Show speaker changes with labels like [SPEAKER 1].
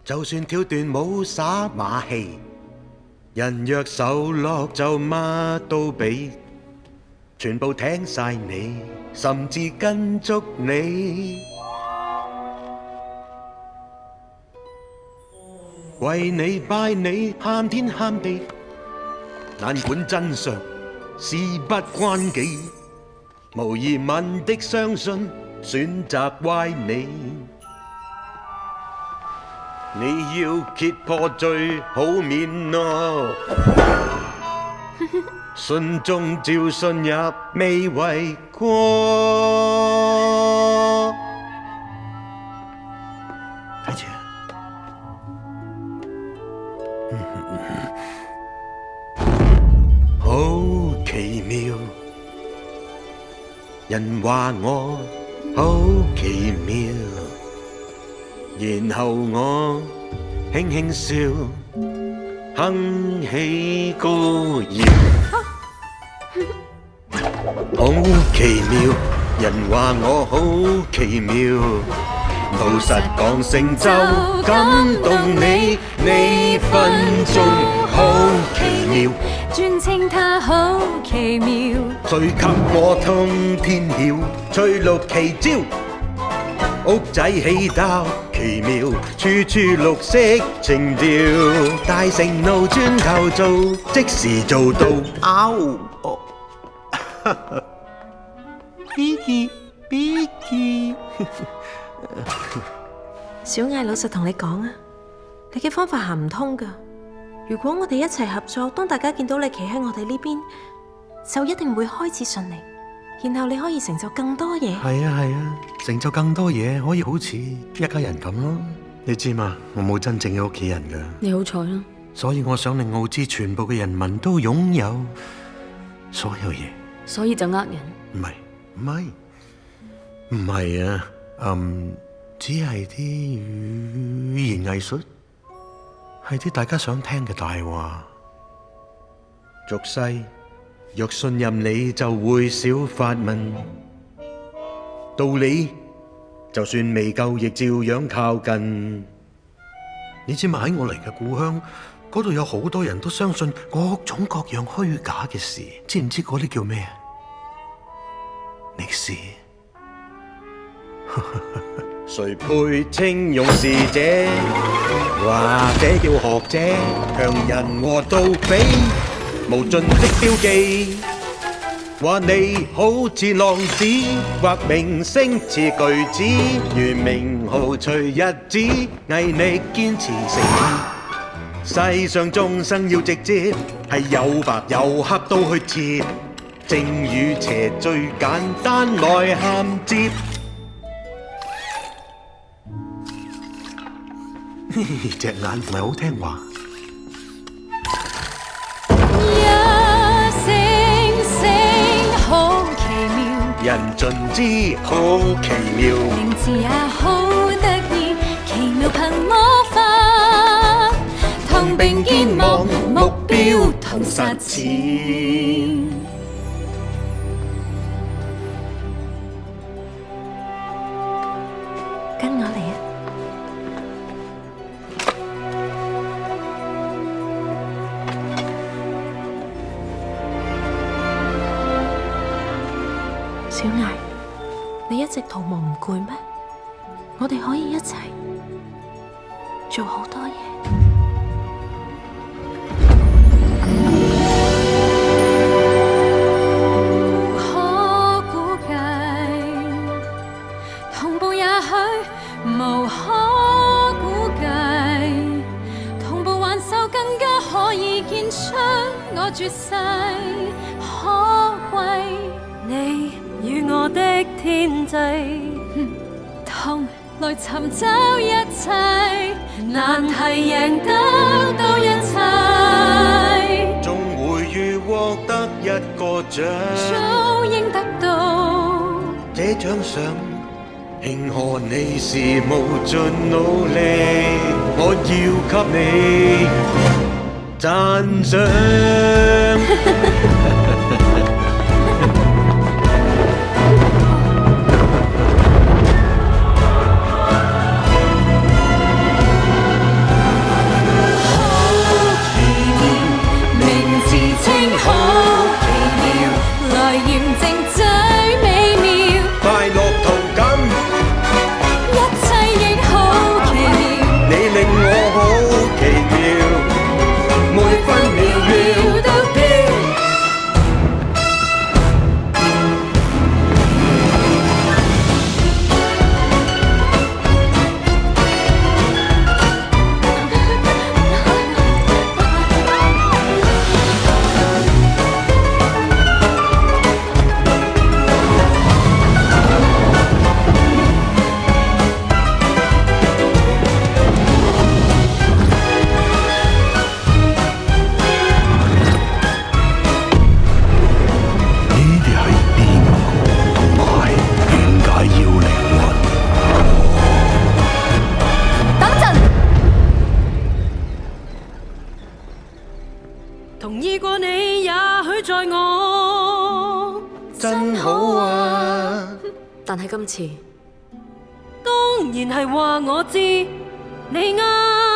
[SPEAKER 1] 就算跳段舞耍馬戲，人若受落就乜都俾，全部聽晒你，甚至跟足你，為你拜你喊天喊地，難管真相事不關己，無疑問的相信選擇歪你。你要揭破最好面咯，信中照信入未為過。睇住好奇妙，人話我好奇妙。然後我輕輕笑，哼起歌謠。好奇妙，人話我好奇妙。老實講，成就感動你，呢分鐘好奇妙，
[SPEAKER 2] 專稱它好奇妙。
[SPEAKER 1] 最給我通天曉，翠綠奇招。屋仔起得奇妙，處處綠色情調，大城路磚頭做，即時做到。Biggie
[SPEAKER 3] 小艾，老實同你講啊，你嘅方法行唔通㗎。如果我哋一齊合作，當大家見到你企喺我哋呢邊，就一定會開始信你，然後你可以成就更多嘢。
[SPEAKER 1] 係啊，成就更多嘢，可以好似一家人咁咯。你知嘛？我冇真正嘅屋企人㗎。
[SPEAKER 2] 你好彩啦。
[SPEAKER 1] 所以我想令澳洲全部嘅人民都擁有所有嘢。
[SPEAKER 2] 所以就呃人？
[SPEAKER 1] 唔係啊，只係啲語言藝術，係啲大家想聽嘅大話。俗世若信任你，就會少發問。道理就算未夠，亦照樣靠近。你知嘛？喺我嚟嘅故鄉，嗰度有好多人都相信各種各樣虛假嘅事，知唔知嗰啲叫咩啊？歷史。誰配稱勇士者，或者叫學者，強人和盜匪，無盡的標記。話你好似浪子，或明星似巨子，如名號隨日子，毅力堅持誠意。世上眾生要直接，係有白有黑都去切，正與邪最簡單來銜接。隻眼唔係好聽話。
[SPEAKER 2] 一聲聲好奇妙，
[SPEAKER 1] 人盡知好奇妙，
[SPEAKER 2] 名字也好得意，奇妙憑魔法，同並肩望目標同實踐。
[SPEAKER 3] 跟我嚟啊！小艾，你一直徒勞唔攰咩？我哋可以一齊做好多嘢。
[SPEAKER 2] 可估計，同步也許無可估計，同步挽手更加可以見出我絕世可貴。你與我的天際，同來尋找一切，難題贏得到一切，
[SPEAKER 1] 終會遇獲得一個獎，
[SPEAKER 2] 早應得到。
[SPEAKER 1] 這獎賞慶賀你是無盡努力，我要給你讚賞。
[SPEAKER 2] 同意過你，也許在我
[SPEAKER 1] 真好啊！
[SPEAKER 3] 但係今次，
[SPEAKER 2] 當然係話我知你啱。